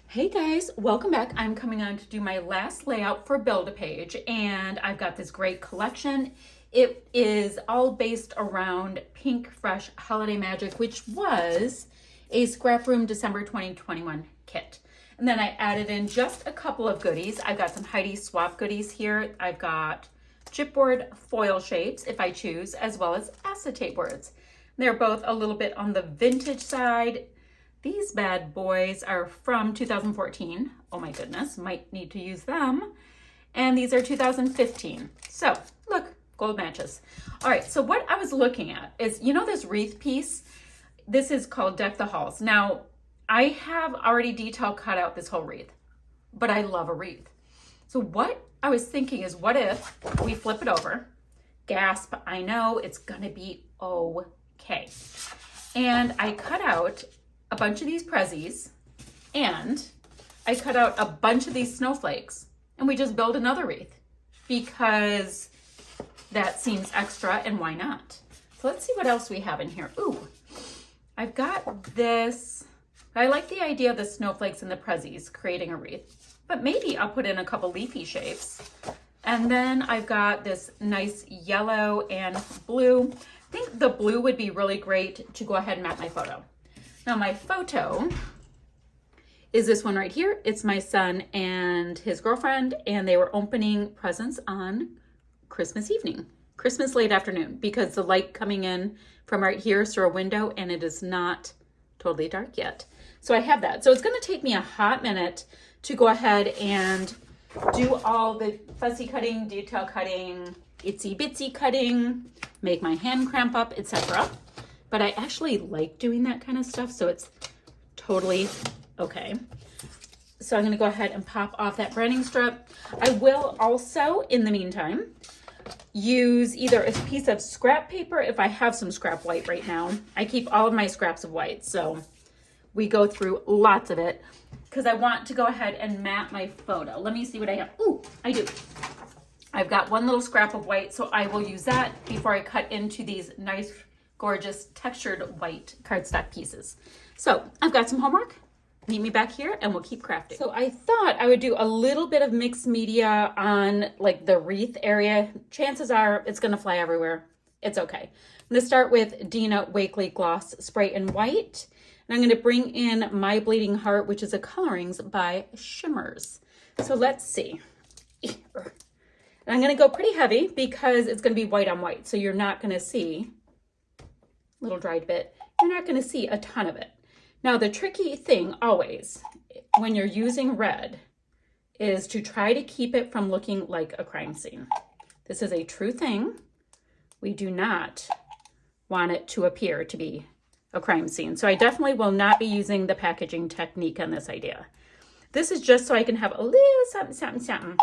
Hey guys, welcome back. I'm coming on to do my last layout for Build-A-Page, and I've got this great collection. It is all based around Pink Fresh Holiday Magic, which was a Scrap Room December 2021 kit. And then I added in just a couple of goodies. I've got some Heidi Swap goodies here. I've got chipboard foil shapes, if I choose, as well as acetate boards. They're both a little bit on the vintage side. These bad boys are from 2014. Oh my goodness, might need to use them. And these are 2015. So look, gold matches. All right, so what I was looking at is, you know this wreath piece? This is called Deck the Halls. Now, I have already detail cut out this whole wreath, but I love a wreath. So what I was thinking is, what if we flip it over? Gasp, I know, it's gonna be okay. And I cut out a bunch of these prezzies, and I cut out a bunch of these snowflakes, and we just build another wreath because that seems extra, and why not? So let's see what else we have in here. Ooh, I've got this. I like the idea of the snowflakes and the prezzies creating a wreath, but maybe I'll put in a couple leafy shapes. And then I've got this nice yellow and blue. I think the blue would be really great to go ahead and map my photo. Now my photo is this one right here. It's my son and his girlfriend, and they were opening presents on Christmas evening, Christmas late afternoon, because the light coming in from right here is through a window and it is not totally dark yet. So I have that. So it's gonna take me a hot minute to go ahead and do all the fussy cutting, detail cutting, itsy bitsy cutting, make my hand cramp up, etc. But I actually like doing that kind of stuff, so it's totally okay. So I'm gonna go ahead and pop off that branding strip. I will also, in the meantime, use either a piece of scrap paper, if I have some scrap white right now. I keep all of my scraps of white, so we go through lots of it, because I want to go ahead and map my photo. Let me see what I have. Ooh, I do. I've got one little scrap of white, so I will use that before I cut into these nice, gorgeous textured white cardstock pieces. So I've got some homework. Meet me back here and we'll keep crafting. So I thought I would do a little bit of mixed media on like the wreath area. Chances are it's gonna fly everywhere. It's okay. I'm gonna start with Dina Wakley Gloss Spray in White. And I'm gonna bring in My Bleeding Heart, which is a colorings by Shimmers. So let's see. And I'm gonna go pretty heavy because it's gonna be white on white. So you're not gonna see, little dried bit, you're not going to see a ton of it. Now the tricky thing always when you're using red is to try to keep it from looking like a crime scene. This is a true thing. We do not want it to appear to be a crime scene. So I definitely will not be using the packaging technique on this idea. This is just so I can have a little something, something, something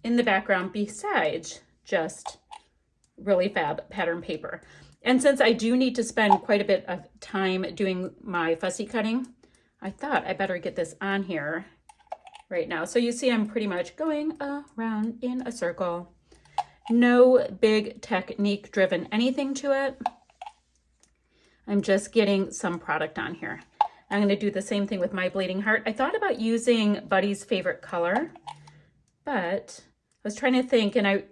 in the background besides just really fab pattern paper. And since I do need to spend quite a bit of time doing my fussy cutting, I thought I better get this on here right now. So you see I'm pretty much going around in a circle. No big technique driven anything to it. I'm just getting some product on here. I'm going to do the same thing with My Bleeding Heart. I thought about using Buddy's favorite color, but I was trying to think, and I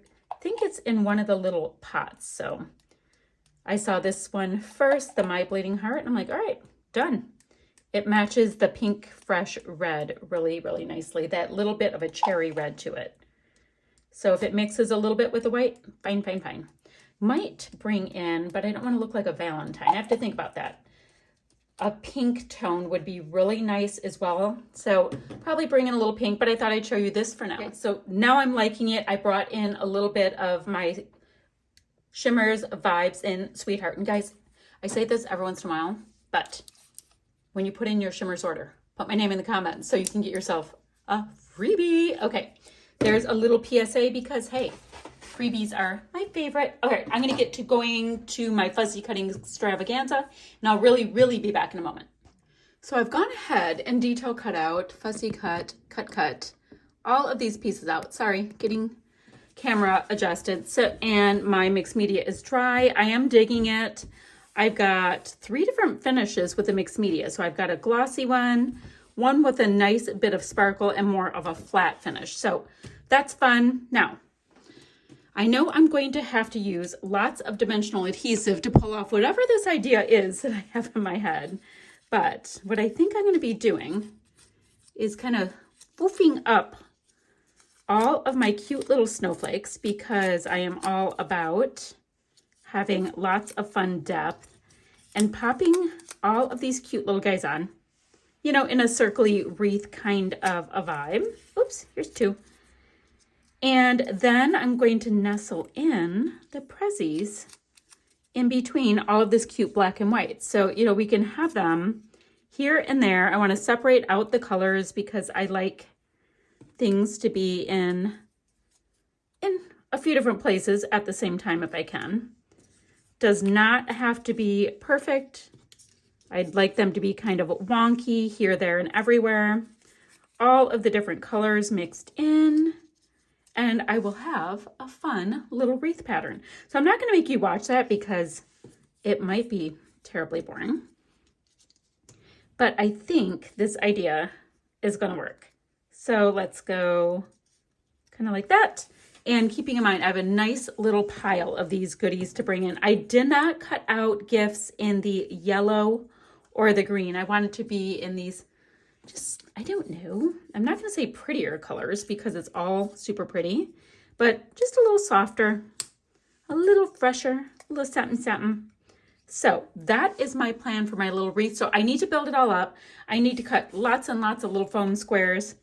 think it's in one of the little pots. So I saw this one first, the My Bleeding Heart, and I'm like, all right, done. It matches the Pink Fresh red really, really nicely. That little bit of a cherry red to it. So if it mixes a little bit with the white, fine, fine, fine. Might bring in, but I don't want to look like a Valentine. I have to think about that. A pink tone would be really nice as well. So probably bring in a little pink, but I thought I'd show you this for now. Okay. So now I'm liking it. I brought in a little bit of my Shimmers vibes in Sweetheart. And guys, I say this every once in a while, but when you put in your Shimmers order, put my name in the comments so you can get yourself a freebie. Okay, there's a little PSA because, hey, freebies are my favorite. Okay, I'm gonna get to going to my fussy cutting extravaganza, and I'll really be back in a moment. So I've gone ahead and detail cut out, fussy cut, cut, all of these pieces out. Sorry, getting camera adjusted. So, and my mixed media is dry. I am digging it. I've got 3 different finishes with the mixed media. So I've got a glossy one, one with a nice bit of sparkle and more of a flat finish. So that's fun. Now, I know I'm going to have to use lots of dimensional adhesive to pull off whatever this idea is that I have in my head. But what I think I'm going to be doing is kind of woofing up all of my cute little snowflakes, because I am all about having lots of fun depth, and popping all of these cute little guys on, you know, in a circly wreath kind of a vibe. Oops, here's two. And then I'm going to nestle in the prezzies in between all of this cute black and white. So, you know, we can have them here and there. I want to separate out the colors because I like things to be in a few different places at the same time if I can. Does not have to be perfect. I'd like them to be kind of wonky here, there, and everywhere. All of the different colors mixed in. And I will have a fun little wreath pattern. So I'm not going to make you watch that because it might be terribly boring. But I think this idea is going to work. So let's go kind of like that. And keeping in mind, I have a nice little pile of these goodies to bring in. I did not cut out gifts in the yellow or the green. I wanted to be in these, just, I don't know. I'm not going to say prettier colors because it's all super pretty, but just a little softer, a little fresher, a little something, something. So that is my plan for my little wreath. So I need to build it all up. I need to cut lots and lots of little foam squares,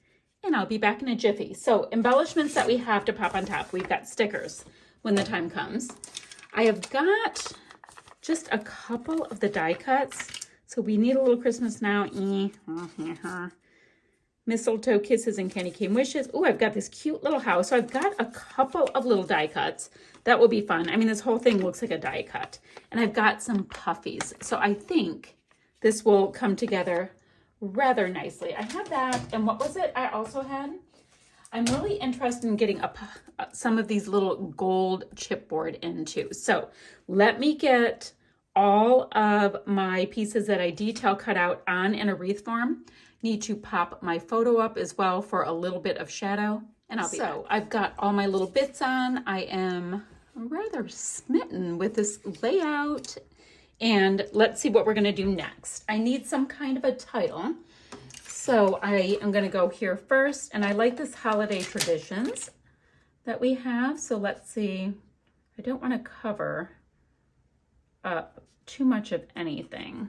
and I'll be back in a jiffy. So embellishments that we have to pop on top. We've got stickers when the time comes. I have got just a couple of the die cuts. So we need a little Christmas now. Mistletoe kisses and candy cane wishes. Oh, I've got this cute little house. So I've got a couple of little die cuts. That will be fun. I mean, this whole thing looks like a die cut. And I've got some puffies. So I think this will come together rather nicely. I have that. And what was it I also had? I'm really interested in getting some of these little gold chipboard in too. So let me get all of my pieces that I detail cut out on in a wreath form. Need to pop my photo up as well for a little bit of shadow, and I'll be back. I've got all my little bits on. I am rather smitten with this layout, and let's see what we're going to do next. I need some kind of a title, so I am going to go here first, and I like this holiday traditions that we have. So let's see. I don't want to cover up too much of anything.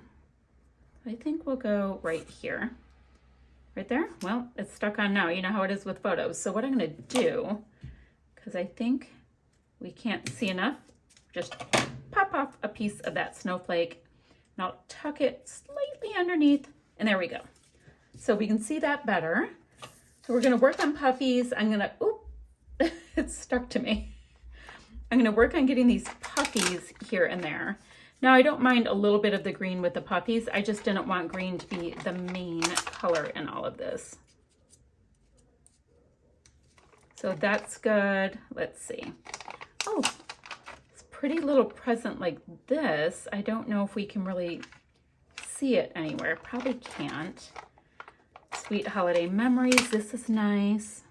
I think we'll go right here. Right there? Well, it's stuck on now. You know how it is with photos. So what I'm going to do, because I think we can't see enough, just pop off a piece of that snowflake, and I'll tuck it slightly underneath, and there we go. So we can see that better. So we're going to work on puffies. I'm going to, oop, it's stuck to me. I'm going to work on getting these puffies here and there. Now, I don't mind a little bit of the green with the puppies. I just didn't want green to be the main color in all of this. So that's good. Let's see. Oh, this pretty little present like this. I don't know if we can really see it anywhere. Probably can't. Sweet holiday memories. This is nice.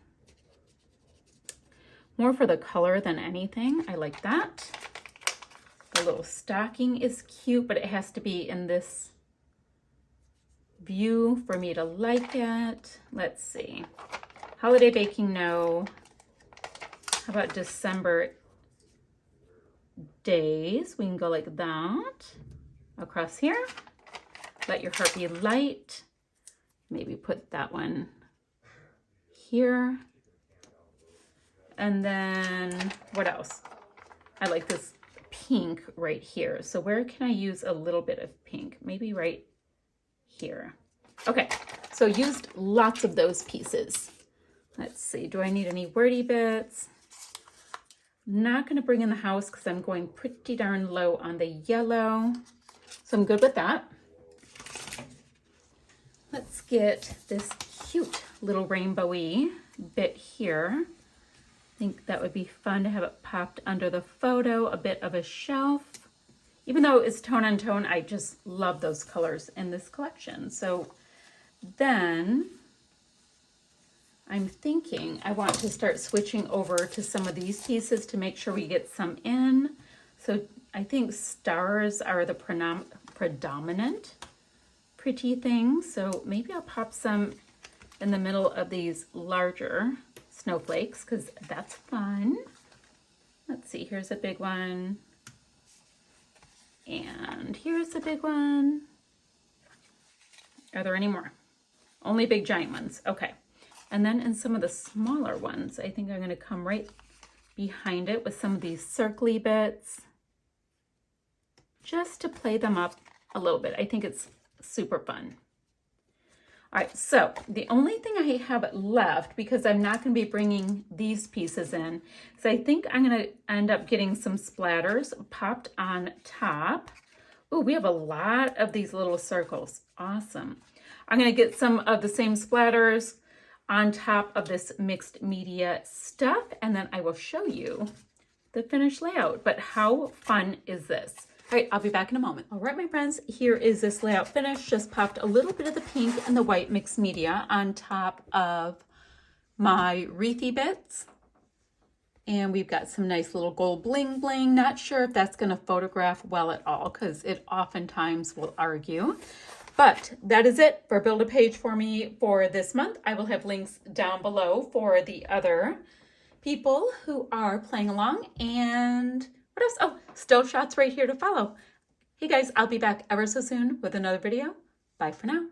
More for the color than anything. I like that. The little stocking is cute, but it has to be in this view for me to like it. Let's see. Holiday baking, no. How about December days? We can go like that. Across here. Let your heart be light. Maybe put that one here. And then what else? I like this pink right here. So where can I use a little bit of pink? Maybe right here. Okay, so used lots of those pieces. Let's see, do I need any wordy bits? Not going to bring in the house because I'm going pretty darn low on the yellow. So I'm good with that. Let's get this cute little rainbowy bit here. I think that would be fun to have it popped under the photo, a bit of a shelf. Even though it's tone on tone, I just love those colors in this collection. So then I'm thinking I want to start switching over to some of these pieces to make sure we get some in. So I think stars are the predominant pretty things. So maybe I'll pop some in the middle of these larger snowflakes because that's fun. Let's see, here's a big one. And here's a big one. Are there any more? Only big giant ones. Okay. And then in some of the smaller ones, I think I'm going to come right behind it with some of these circly bits just to play them up a little bit. I think it's super fun. All right, so the only thing I have left, because I'm not going to be bringing these pieces in, is I think I'm going to end up getting some splatters popped on top. Oh, we have a lot of these little circles. Awesome. I'm going to get some of the same splatters on top of this mixed media stuff, and then I will show you the finished layout. But how fun is this? All right, I'll be back in a moment. All right, my friends, here is this layout finish. Just popped a little bit of the pink and the white mixed media on top of my wreathy bits. And we've got some nice little gold bling bling. Not sure if that's gonna photograph well at all because it oftentimes will argue. But that is it for Build a Page for me for this month. I will have links down below for the other people who are playing along. And what else? Oh, still shots right here to follow. Hey guys, I'll be back ever so soon with another video. Bye for now.